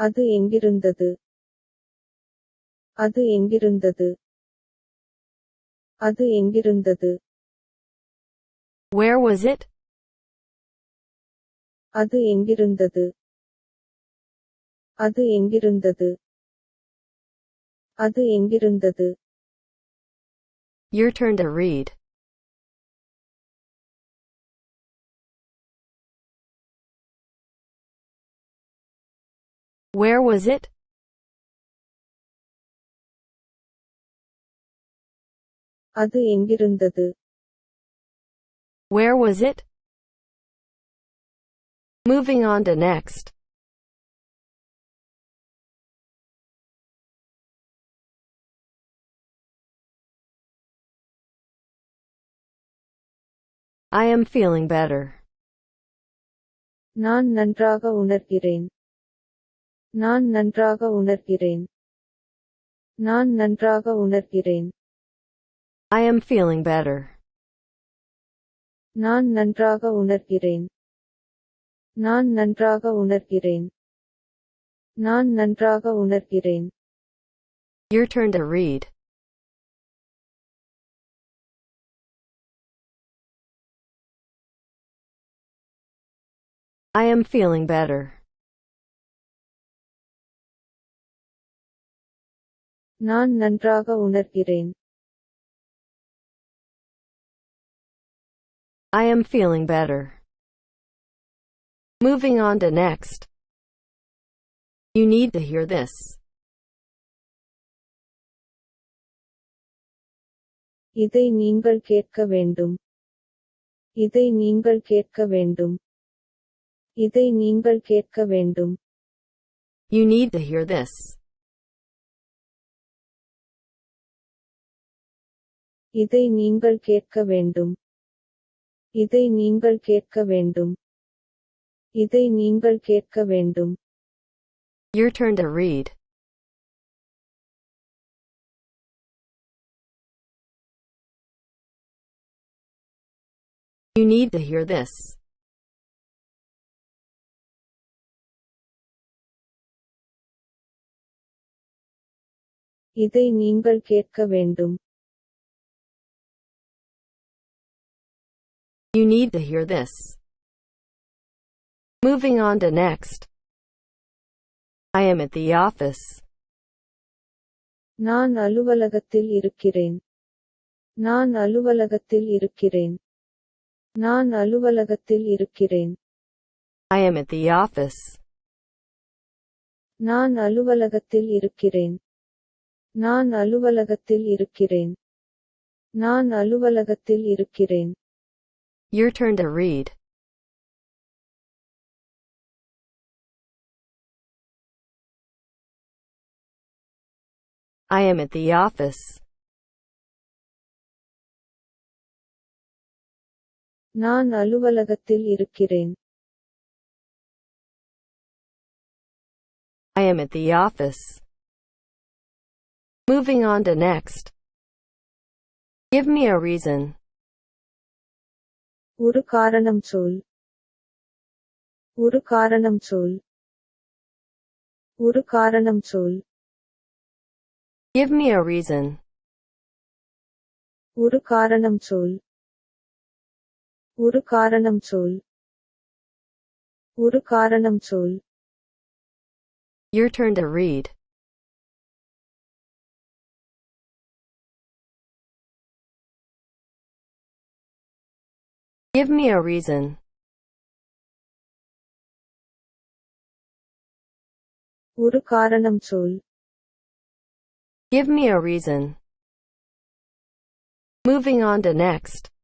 அது எங்கிருந்தது? அது எங்கிருந்தது? அது எங்கிருந்தது? Where was it? அது எங்கிருந்தது? அது எங்கிருந்தது? அது எங்கிருந்தது? Your turn to read. Where was it? அது எங்கிருந்தது? Where was it? Moving on to next. I am feeling better. நான் நன்றாக உணர்கிறேன். நான் நன்றாக உணர்கிறேன். நான் நன்றாக உணர்கிறேன். I am feeling better. நான் நன்றாக உணர்கிறேன். நான் நன்றாக உணர்கிறேன். நான் நன்றாக உணர்கிறேன். Your turn to read. I am feeling better. நான் நன்றாக உணர்கிறேன். I am feeling better. Moving on to next. You need to hear this. இதை நீங்கள் கேட்க வேண்டும். இதை நீங்கள் கேட்க வேண்டும். இதை நீங்கள் கேட்க வேண்டும். You need to hear this. இதை நீங்கள் கேட்க வேண்டும். இதை நீங்கள் கேட்க வேண்டும். இதை நீங்கள் கேட்க வேண்டும். Your turn to read. You need to hear this. இதை நீங்கள் கேட்க வேண்டும். You need to hear this. Moving on to next. I am at the office. நான் அலுவலகத்தில் இருக்கிறேன். நான் அலுவலகத்தில் இருக்கிறேன். நான் அலுவலகத்தில் இருக்கிறேன். I am at the office. நான் அலுவலகத்தில் இருக்கிறேன். நான் அலுவலகத்தில் இருக்கிறேன். நான் அலுவலகத்தில் இருக்கிறேன். Your turn to read. I am at the office. நான் அலுவலகத்தில் இருக்கிறேன். I am at the office. Moving on to next. Give me a reason. ஒரு காரணம் சொல். ஒரு காரணம் சொல். ஒரு காரணம் சொல். Give me a reason. ஒரு காரணம் சொல். ஒரு காரணம் சொல். ஒரு காரணம் சொல். Your turn to read. Give me a reason. ஒரு காரணம் சொல். Give me a reason. Moving on to next.